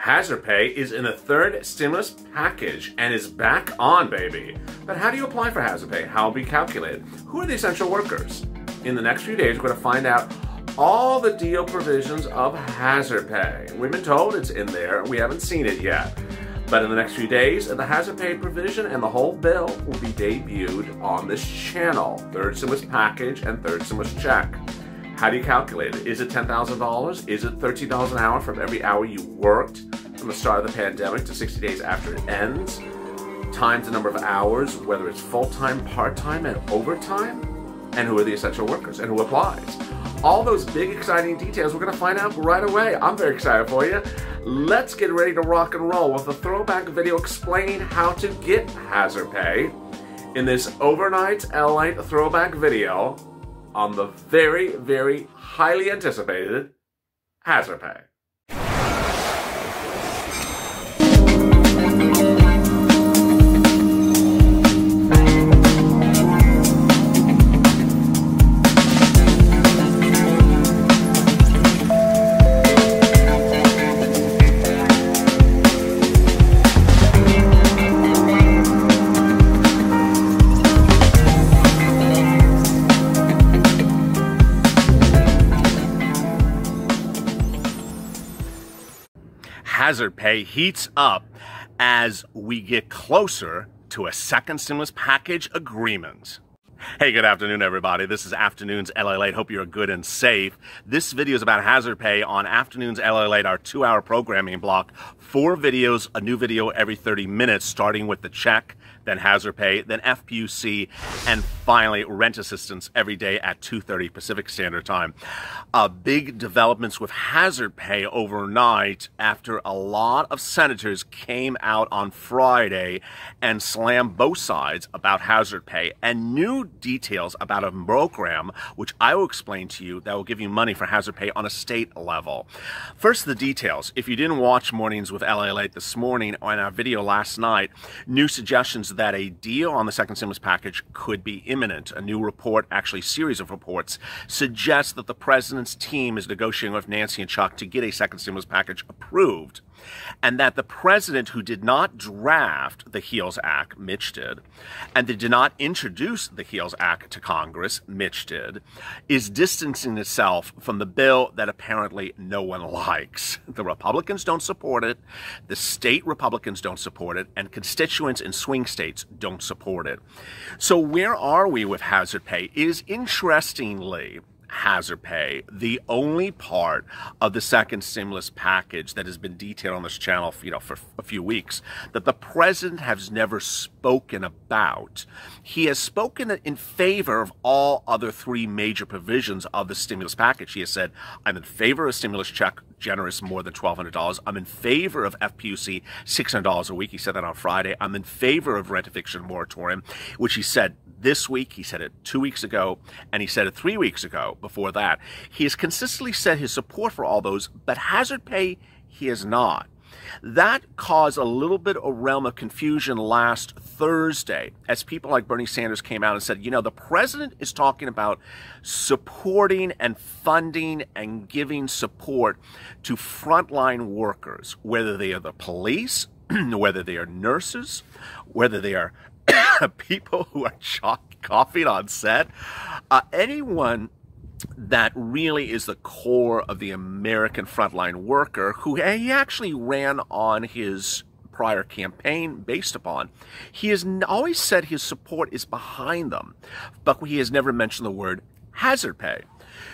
Hazard pay is in the third stimulus package and is back on, baby. But how do you apply for hazard pay? How will it be calculated? Who are the essential workers? In the next few days, we're going to find out all the deal provisions of hazard pay. We've been told it's in there. We haven't seen it yet. But in the next few days, the hazard pay provision and the whole bill will be debuted on this channel. Third stimulus package and third stimulus check. How do you calculate it? Is it $10,000? Is it $13 an hour from every hour you worked from the start of the pandemic to 60 days after it ends? Times the number of hours, whether it's full-time, part-time, and overtime? And who are the essential workers? And who applies? All those big, exciting details we're going to find out right away. I'm very excited for you. Let's get ready to rock and roll with a throwback video explaining how to get hazard pay in this overnight LALATE throwback video on the very, very highly anticipated hazard pay. Hazard pay heats up as we get closer to a second stimulus package agreement. Hey, good afternoon, everybody. This is Afternoons LALATE. Hope you're good and safe. This video is about hazard pay on Afternoons LALATE, our 2-hour programming block. 4 videos, a new video every 30 minutes, starting with the check, then hazard pay, then FPUC, and finally rent assistance every day at 2:30 Pacific Standard Time. Big developments with hazard pay overnight after a lot of senators came out on Friday and slammed both sides about hazard pay and new details about a program which I will explain to you that will give you money for hazard pay on a state level. First, the details. If you didn't watch Mornings with LALATE this morning or in our video last night, new suggestions that a deal on the second stimulus package could be imminent. A new report, actually series of reports, suggests that the president's team is negotiating with Nancy and Chuck to get a second stimulus package approved, and that the president, who did not draft the HEALS Act, Mitch did, and did not introduce the HEALS Act to Congress, Mitch did, is distancing itself from the bill that apparently no one likes. The Republicans don't support it, the state Republicans don't support it, and constituents in swing states don't support it. So where are we with hazard pay? Is interestingly hazard pay the only part of the second stimulus package that has been detailed on this channel for a few weeks that the president has never spoken about. He has spoken in favor of all other 3 major provisions of the stimulus package. He has said, I'm in favor of stimulus check generous more than $1,200. I'm in favor of FPUC $600 a week. He said that on Friday. I'm in favor of rent eviction moratorium, which he said this week. He said it 2 weeks ago, and he said it 3 weeks ago before that. He has consistently said his support for all those, but hazard pay, he has not. That caused a little bit of realm of confusion last Thursday as people like Bernie Sanders came out and said, you know, the president is talking about supporting and funding and giving support to frontline workers, whether they are the police, whether they are nurses, whether they are people who are coughing on set, anyone that really is the core of the American frontline worker, who he actually ran on his prior campaign based upon. He has always said his support is behind them, but he has never mentioned the word hazard pay.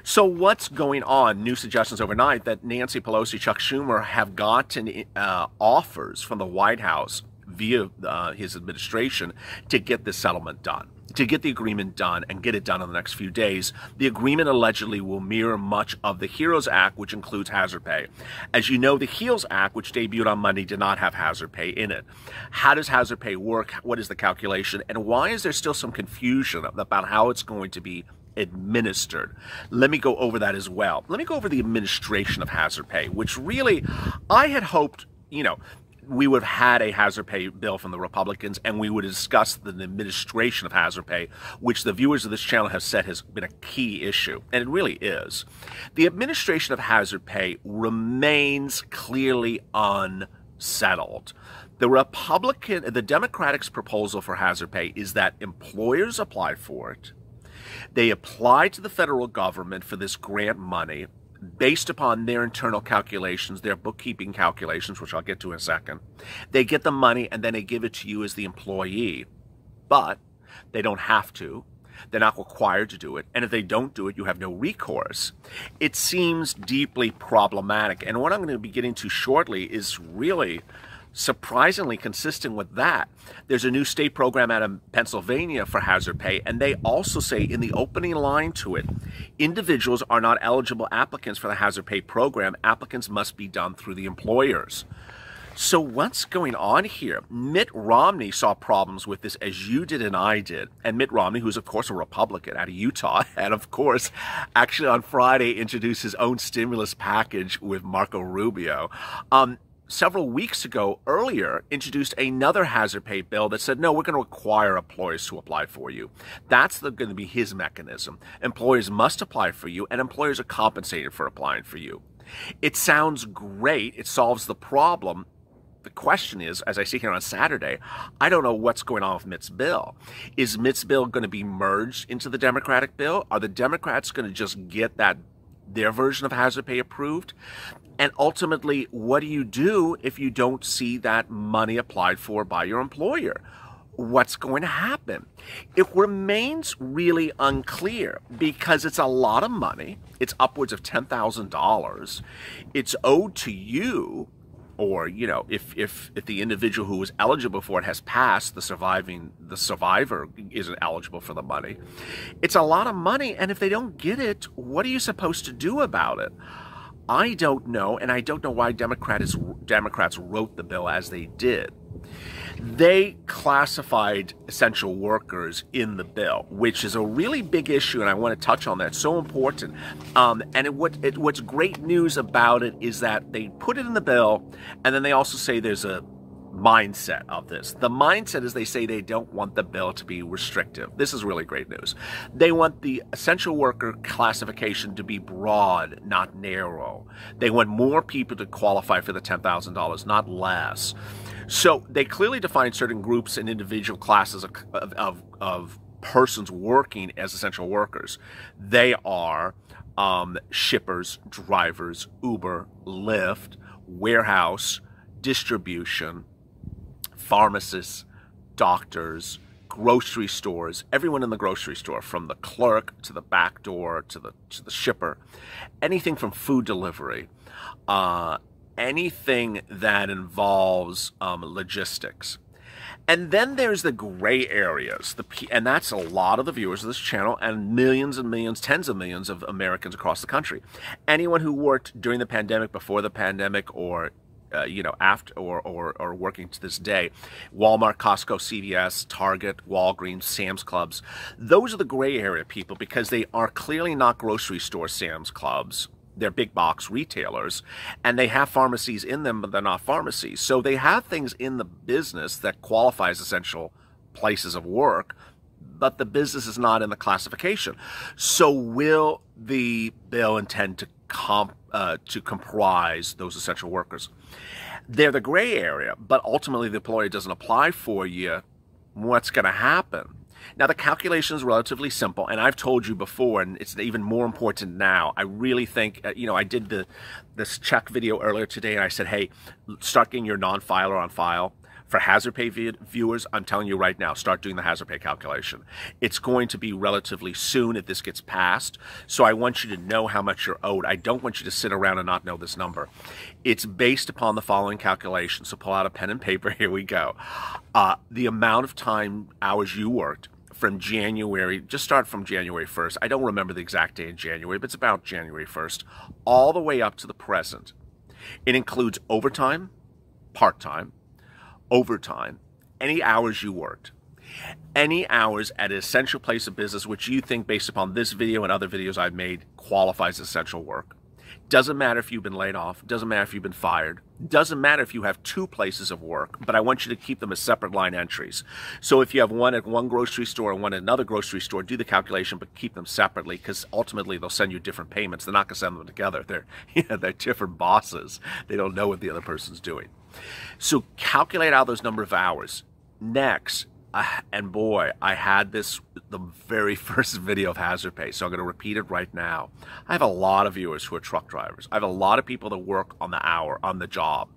So what's going on? New suggestions overnight that Nancy Pelosi, Chuck Schumer have gotten offers from the White House via his administration to get this settlement done, to get the agreement done and get it done in the next few days. The agreement allegedly will mirror much of the HEROES Act, which includes hazard pay. As you know, the HEALS Act, which debuted on Monday, did not have hazard pay in it. How does hazard pay work? What is the calculation? And why is there still some confusion about how it's going to be administered? Let me go over that as well. Let me go over the administration of hazard pay, which really I had hoped, you know, we would have had a hazard pay bill from the Republicans, and we would have discussed the administration of hazard pay, which the viewers of this channel have said has been a key issue, and it really is. The administration of hazard pay remains clearly unsettled. The Democratic's proposal for hazard pay is that employers apply for it. They apply to the federal government for this grant money based upon their internal calculations, their bookkeeping calculations, which I'll get to in a second. They get the money and then they give it to you as the employee. But they don't have to. They're not required to do it. And if they don't do it, you have no recourse. It seems deeply problematic. And what I'm going to be getting to shortly is really surprisingly consistent with that. There's a new state program out of Pennsylvania for hazard pay, and they also say in the opening line to it, individuals are not eligible applicants for the hazard pay program. Applicants must be done through the employers. So what's going on here? Mitt Romney saw problems with this, as you did and I did. And Mitt Romney, who's of course a Republican out of Utah, and of course actually on Friday introduced his own stimulus package with Marco Rubio, several weeks ago, earlier, introduced another hazard pay bill that said, no, we're going to require employers to apply for you. That's going to be his mechanism. Employers must apply for you, and employers are compensated for applying for you. It sounds great. It solves the problem. The question is, as I see here on Saturday, I don't know what's going on with Mitt's bill. Is Mitt's bill going to be merged into the Democratic bill? Are the Democrats going to just get their version of hazard pay approved? And ultimately, what do you do if you don't see that money applied for by your employer? What's going to happen? It remains really unclear because it's a lot of money. It's upwards of $10,000. It's owed to you, or, you know, if the individual who was eligible for it has passed, the survivor isn't eligible for the money. It's a lot of money, and if they don't get it, what are you supposed to do about it? I don't know, and I don't know why Democrats wrote the bill as they did. They classified essential workers in the bill, which is a really big issue, and I want to touch on that. It's so important. What's great news about it is that they put it in the bill, and then they also say there's a mindset of this. The mindset is they say they don't want the bill to be restrictive. This is really great news. They want the essential worker classification to be broad, not narrow. They want more people to qualify for the $10,000, not less. So they clearly define certain groups and individual classes of persons working as essential workers. They are shippers, drivers, Uber, Lyft, warehouse, distribution, pharmacists, doctors, grocery stores, everyone in the grocery store, from the clerk to the back door to the shipper, anything from food delivery, anything that involves logistics. And then there's the gray areas, and that's a lot of the viewers of this channel and millions, tens of millions of Americans across the country. Anyone who worked during the pandemic, before the pandemic, or after or working to this day, Walmart, Costco, CVS, Target, Walgreens, Sam's Clubs. Those are the gray area people because they are clearly not grocery store Sam's Clubs. They're big box retailers, and they have pharmacies in them, but they're not pharmacies. So they have things in the business that qualify as essential places of work, but the business is not in the classification. So will the bill intend to comprise those essential workers? They're the gray area, but ultimately the employer doesn't apply for you. What's going to happen? Now, the calculation is relatively simple, and I've told you before, and it's even more important now. I really think, I did this check video earlier today, and I said, hey, start getting your non-filer on file. For hazard pay viewers, I'm telling you right now, start doing the hazard pay calculation. It's going to be relatively soon if this gets passed, so I want you to know how much you're owed. I don't want you to sit around and not know this number. It's based upon the following calculation, so pull out a pen and paper. Here we go. The amount of hours you worked from January, just start from January 1st. I don't remember the exact day in January, but it's about January 1st, all the way up to the present. It includes overtime, part-time, overtime, any hours you worked, any hours at an essential place of business which you think, based upon this video and other videos I've made, qualifies as essential work. Doesn't matter if you've been laid off, doesn't matter if you've been fired, Doesn't matter if you have two places of work, but I want you to keep them as separate line entries. So if you have one at one grocery store and one at another grocery store, do the calculation, but keep them separately, because ultimately they'll send you different payments. They're not going to send them together. They're different bosses. They don't know what the other person's doing. So calculate out those number of hours. Next, and boy, I had this the very first video of hazard pay, so I'm going to repeat it right now. I have a lot of viewers who are truck drivers. I have a lot of people that work on the hour, on the job.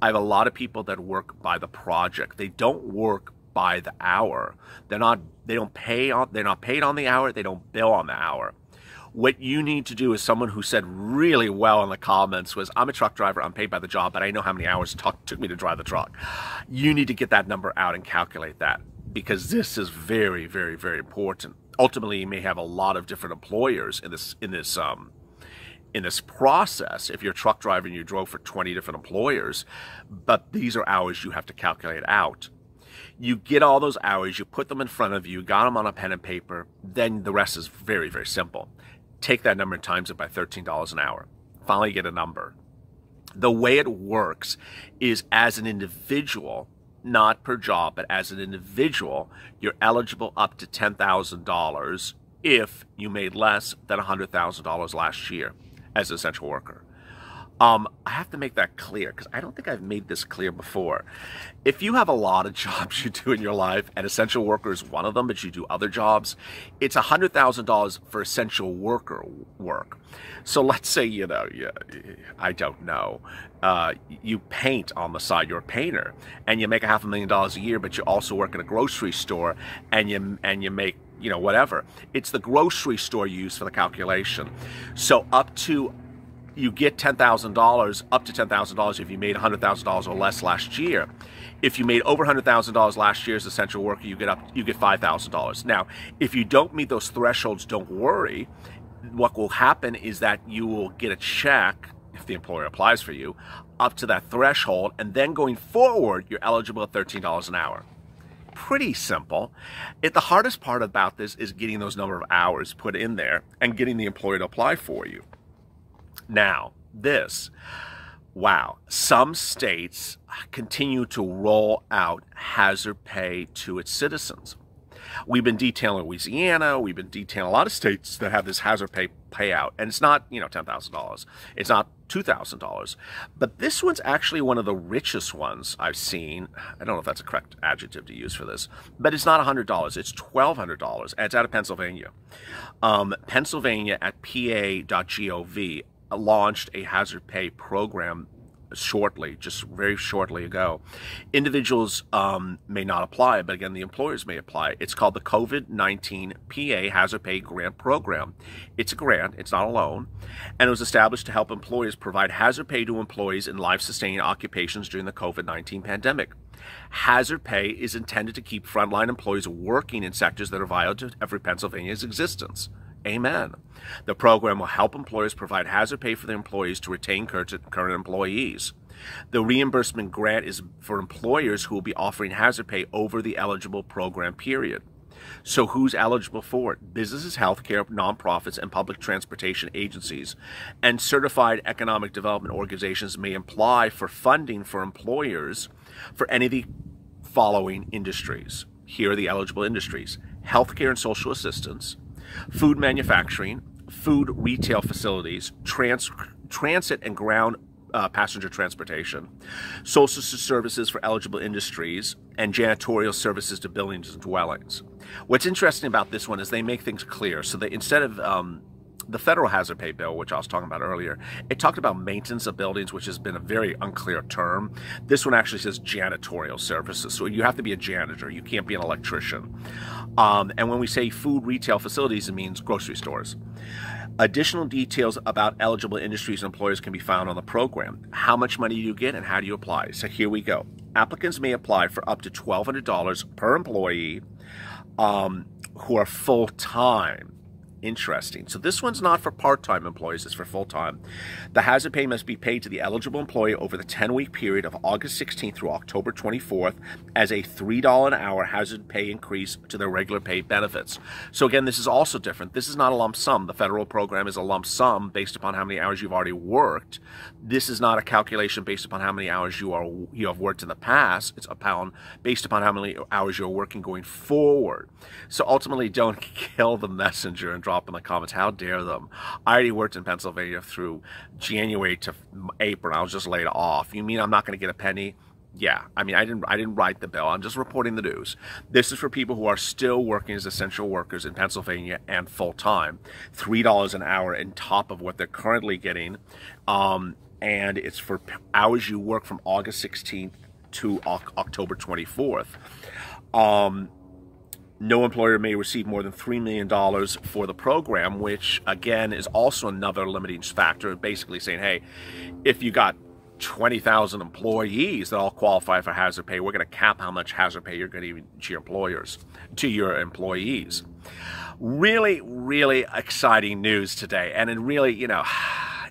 I have a lot of people that work by the project. They don't work by the hour. They're not paid on the hour. They don't bill on the hour. What you need to do is someone who said really well in the comments was, I'm a truck driver, I'm paid by the job, but I know how many hours it took me to drive the truck. You need to get that number out and calculate that, because this is very, very, very important. Ultimately, you may have a lot of different employers in this process. If you're a truck driver and you drove for 20 different employers, but these are hours you have to calculate out. You get all those hours, you put them in front of you, got them on a pen and paper, then the rest is very, very simple. Take that number and times it by $13 an hour. Finally get a number. The way it works is as an individual, not per job, but as an individual, you're eligible up to $10,000 if you made less than $100,000 last year as an essential worker. I have to make that clear, because I don't think I've made this clear before. If you have a lot of jobs you do in your life, and essential worker is one of them, but you do other jobs, it's $100,000 for essential worker work. So let's say, I don't know, you paint on the side, you're a painter, and you make $500,000 a year, but you also work at a grocery store, and you make, whatever. It's the grocery store you use for the calculation. So you get $10,000, up to $10,000 if you made $100,000 or less last year. If you made over $100,000 last year as essential worker, you get $5,000. Now, if you don't meet those thresholds, don't worry. What will happen is that you will get a check, if the employer applies for you, up to that threshold, and then going forward, you're eligible at $13 an hour. Pretty simple. The hardest part about this is getting those number of hours put in there and getting the employer to apply for you. Now, some states continue to roll out hazard pay to its citizens. We've been detailing Louisiana, we've been detailing a lot of states that have this hazard pay payout, and it's not, $10,000. It's not $2,000. But this one's actually one of the richest ones I've seen. I don't know if that's a correct adjective to use for this, but it's not $100. It's $1,200, and it's out of Pennsylvania. Pennsylvania at pa.gov launched a hazard pay program just very shortly ago. Individuals may not apply, but again, the employers may apply. It's called the COVID-19 PA Hazard Pay Grant Program. It's a grant, it's not a loan, and it was established to help employers provide hazard pay to employees in life-sustaining occupations during the COVID-19 pandemic. Hazard pay is intended to keep frontline employees working in sectors that are vital to every Pennsylvania's existence. Amen. The program will help employers provide hazard pay for their employees to retain current employees. The reimbursement grant is for employers who will be offering hazard pay over the eligible program period. So who's eligible for it? Businesses, healthcare, nonprofits, and public transportation agencies. And certified economic development organizations may apply for funding for employers for any of the following industries. Here are the eligible industries: healthcare and social assistance, food manufacturing, food retail facilities, transit and ground passenger transportation, social services for eligible industries, and janitorial services to buildings and dwellings. What's interesting about this one is they make things clear. So they, instead of the federal hazard pay bill, which I was talking about earlier, it talked about maintenance of buildings, which has been a very unclear term. This one actually says janitorial services. So you have to be a janitor. You can't be an electrician. And when we say food retail facilities, it means grocery stores. Additional details about eligible industries and employers can be found on the program. How much money do you get and how do you apply? So here we go. Applicants may apply for up to $1,200 per employee who are full-time interesting. So this one's not for part-time employees, it's for full-time. The hazard pay must be paid to the eligible employee over the 10-week period of August 16th through October 24th as a $3 an hour hazard pay increase to their regular pay benefits. So again, this is also different. This is not a lump sum. The federal program is a lump sum based upon how many hours you've already worked. This is not a calculation based upon how many hours you have worked in the past. It's based upon how many hours you're working going forward. So ultimately, don't kill the messenger and drop in the comments. How dare them? I already worked in Pennsylvania through January to April. I was just laid off. You mean I'm not going to get a penny? Yeah, I mean, I didn't write the bill. I'm just reporting the news. This is for people who are still working as essential workers in Pennsylvania and full-time. $3 an hour on top of what they're currently getting. And it's for hours you work from August 16th to October 24th. No employer may receive more than $3 million for the program, which, again, is also another limiting factor, basically saying, hey, if you got 20,000 employees that all qualify for hazard pay, we're going to cap how much hazard pay you're going to give to your employees. Really, really exciting news today. And it really, you know,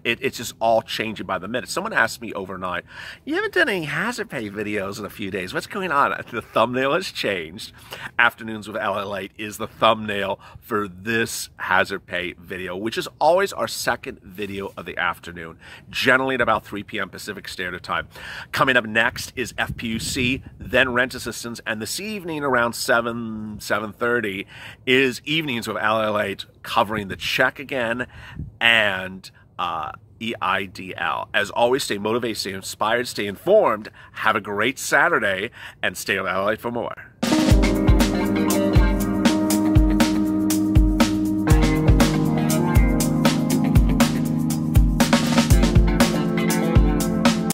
it's just all changing by the minute. Someone asked me overnight, you haven't done any hazard pay videos in a few days. What's going on? The thumbnail has changed. Afternoons with LALATE is the thumbnail for this hazard pay video, which is always our second video of the afternoon, generally at about 3 p.m. Pacific Standard Time. Coming up next is FPUC, then rent assistance, and this evening around 7:30 is Evenings with LALATE, covering the check again and EIDL. As always, stay motivated, stay inspired, stay informed. Have a great Saturday, and stay on LALATE for more.